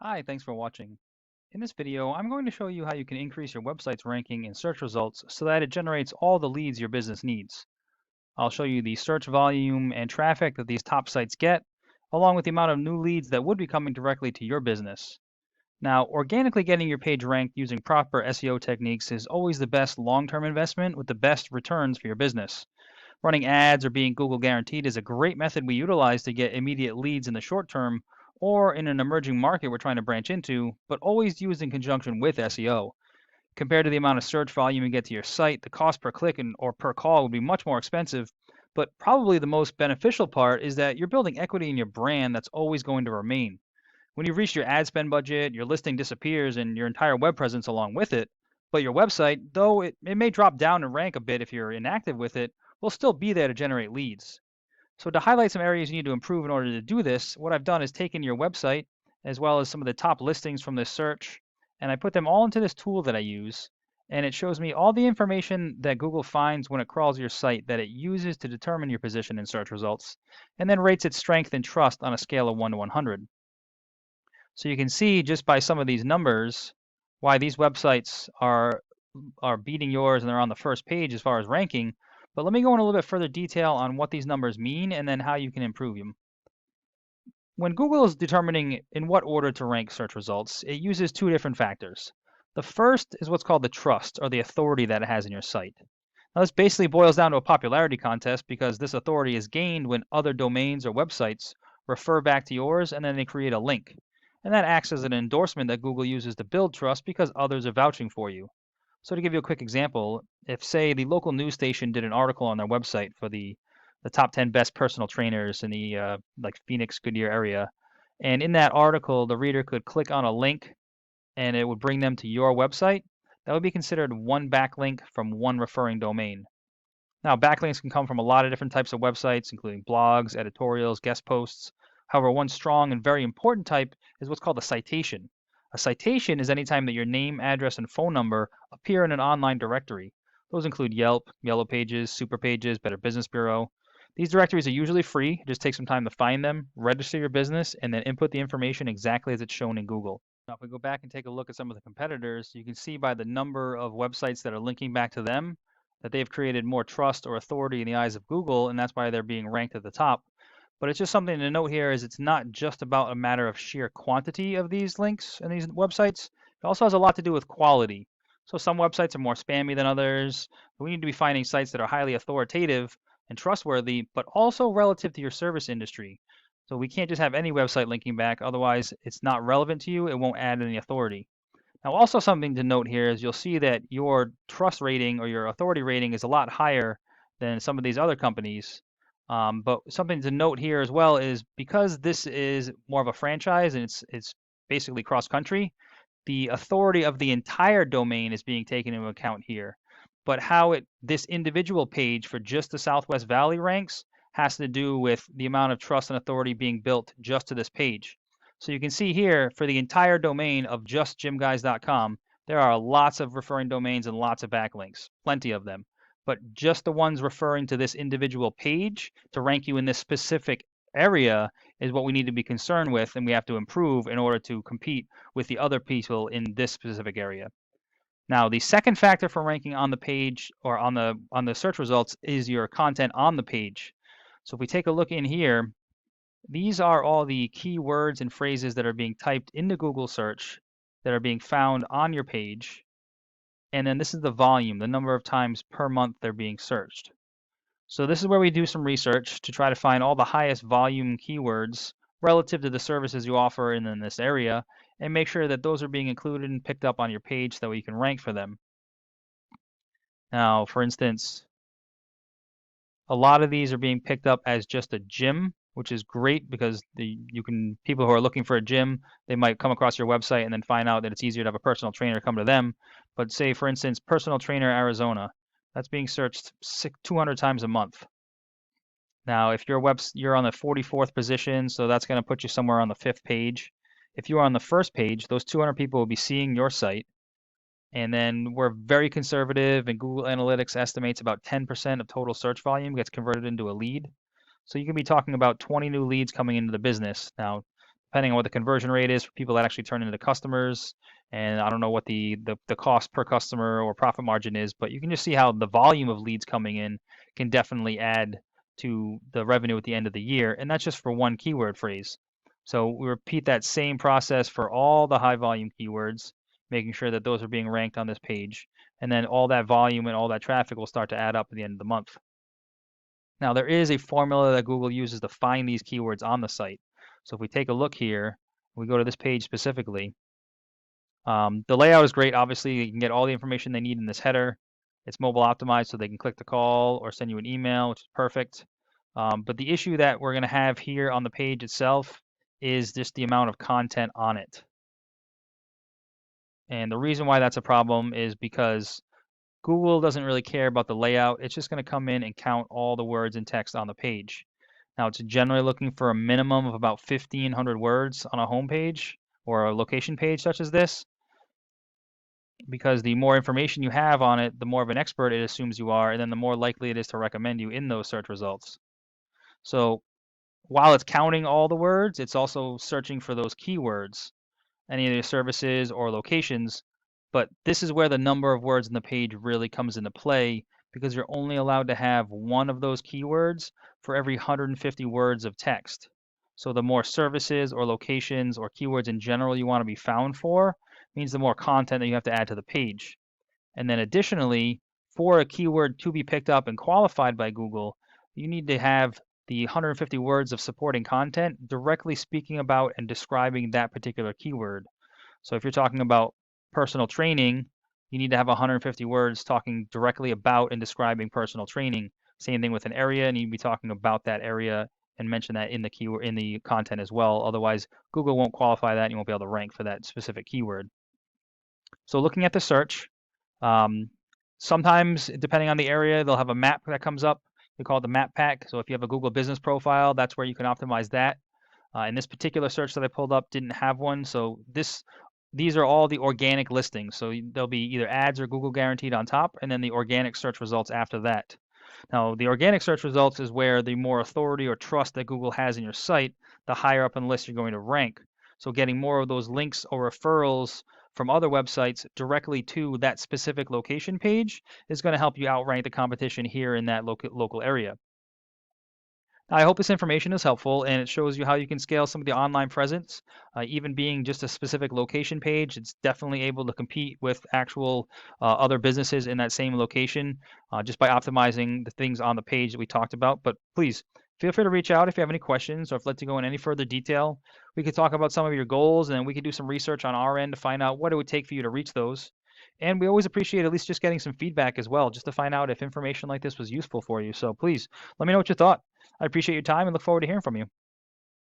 Hi, thanks for watching. In this video, I'm going to show you how you can increase your website's ranking in search results so that it generates all the leads your business needs. I'll show you the search volume and traffic that these top sites get, along with the amount of new leads that would be coming directly to your business. Now, organically getting your page ranked using proper SEO techniques is always the best long-term investment with the best returns for your business. Running ads or being Google guaranteed is a great method we utilize to get immediate leads in the short term or in an emerging market we're trying to branch into, but always used in conjunction with SEO. Compared to the amount of search volume you get to your site, the cost per click or per call would be much more expensive. But probably the most beneficial part is that you're building equity in your brand that's always going to remain. When you've reached your ad spend budget, your listing disappears and your entire web presence along with it. But your website, though it may drop down in rank a bit if you're inactive with it, will still be there to generate leads. So to highlight some areas you need to improve in order to do this, what I've done is taken your website as well as some of the top listings from this search, and I put them all into this tool that I use, and it shows me all the information that Google finds when it crawls your site that it uses to determine your position in search results, and then rates its strength and trust on a scale of 1 to 100. So you can see just by some of these numbers why these websites are beating yours and they're on the first page as far as ranking. But let me go in a little bit further detail on what these numbers mean and then how you can improve them. When Google is determining in what order to rank search results, it uses two different factors. The first is what's called the trust or the authority that it has in your site. Now, this basically boils down to a popularity contest because this authority is gained when other domains or websites refer back to yours and then they create a link. And that acts as an endorsement that Google uses to build trust because others are vouching for you. So to give you a quick example, if say the local news station did an article on their website for the top 10 best personal trainers in the like Phoenix Goodyear area, and in that article the reader could click on a link and it would bring them to your website, that would be considered one backlink from one referring domain. Now, backlinks can come from a lot of different types of websites, including blogs, editorials, guest posts. However, one strong and very important type is what's called a citation. A citation is any time that your name, address, and phone number appear in an online directory. Those include Yelp, Yellow Pages, Super Pages, Better Business Bureau. These directories are usually free. Just take some time to find them, register your business, and then input the information exactly as it's shown in Google. Now, if we go back and take a look at some of the competitors, you can see by the number of websites that are linking back to them that they've created more trust or authority in the eyes of Google, and that's why they're being ranked at the top. But it's just something to note here is it's not just about a matter of sheer quantity of these links and these websites. It also has a lot to do with quality. So some websites are more spammy than others. We need to be finding sites that are highly authoritative and trustworthy, but also relative to your service industry. So we can't just have any website linking back, otherwise it's not relevant to you, it won't add any authority. Now, also something to note here is you'll see that your trust rating or your authority rating is a lot higher than some of these other companies. But something to note here as well is because this is more of a franchise and it's basically cross country, the authority of the entire domain is being taken into account here. But how this individual page for just the Southwest Valley ranks has to do with the amount of trust and authority being built just to this page. So you can see here for the entire domain of just gymguyz.com, there are lots of referring domains and lots of backlinks, plenty of them. But just the ones referring to this individual page to rank you in this specific area is what we need to be concerned with and we have to improve in order to compete with the other people in this specific area. Now, the second factor for ranking on the page or on the search results is your content on the page. So if we take a look in here, these are all the keywords and phrases that are being typed into Google search that are being found on your page. And then this is the volume, the number of times per month they're being searched. So this is where we do some research to try to find all the highest volume keywords relative to the services you offer in this area and make sure that those are being included and picked up on your page so that you can rank for them. Now, for instance, a lot of these are being picked up as just a gym, which is great because people who are looking for a gym, they might come across your website and then find out that it's easier to have a personal trainer come to them. But say, for instance, personal trainer Arizona, that's being searched 200 times a month. Now, if you're on the 44th position, so that's going to put you somewhere on the 5th page. If you are on the first page, those 200 people will be seeing your site. And then we're very conservative, and Google Analytics estimates about 10% of total search volume gets converted into a lead. So you can be talking about 20 new leads coming into the business. Now, depending on what the conversion rate is for people that actually turn into customers. And I don't know what the cost per customer or profit margin is, but you can just see how the volume of leads coming in can definitely add to the revenue at the end of the year. And that's just for one keyword phrase. So we repeat that same process for all the high volume keywords, making sure that those are being ranked on this page. And then all that volume and all that traffic will start to add up at the end of the month. Now, there is a formula that Google uses to find these keywords on the site. So if we take a look here, we go to this page specifically. The layout is great. Obviously, you can get all the information they need in this header. It's mobile optimized, so they can click the call or send you an email, which is perfect. But the issue that we're going to have here on the page itself is just the amount of content on it. And the reason why that's a problem is because Google doesn't really care about the layout. It's just going to come in and count all the words and text on the page. Now, it's generally looking for a minimum of about 1,500 words on a home page or a location page such as this, because the more information you have on it, the more of an expert it assumes you are, and then the more likely it is to recommend you in those search results. So while it's counting all the words, it's also searching for those keywords, any of your services or locations. But this is where the number of words in the page really comes into play, because you're only allowed to have one of those keywords for every 150 words of text. So the more services or locations or keywords in general you want to be found for means the more content that you have to add to the page. And then additionally, for a keyword to be picked up and qualified by Google, you need to have the 150 words of supporting content directly speaking about and describing that particular keyword. So if you're talking about personal training, you need to have 150 words talking directly about and describing personal training. Same thing with an area, and you'd be talking about that area and mention that in the keyword in the content as well. Otherwise, Google won't qualify that and you won't be able to rank for that specific keyword. So looking at the search, sometimes depending on the area, they'll have a map that comes up. We call it the map pack. So if you have a Google business profile, that's where you can optimize that. And this particular search that I pulled up didn't have one. So these are all the organic listings. So there'll be either ads or Google guaranteed on top, and then the organic search results after that. Now, the organic search results is where the more authority or trust that Google has in your site, the higher up on the list you're going to rank. So getting more of those links or referrals from other websites directly to that specific location page is going to help you outrank the competition here in that local area. I hope this information is helpful and it shows you how you can scale some of the online presence. Even being just a specific location page, it's definitely able to compete with actual other businesses in that same location just by optimizing the things on the page that we talked about. But please feel free to reach out if you have any questions or if you'd like to go in any further detail. We could talk about some of your goals and we could do some research on our end to find out what it would take for you to reach those. And we always appreciate at least just getting some feedback as well, just to find out if information like this was useful for you. So please let me know what you thought. I appreciate your time and look forward to hearing from you.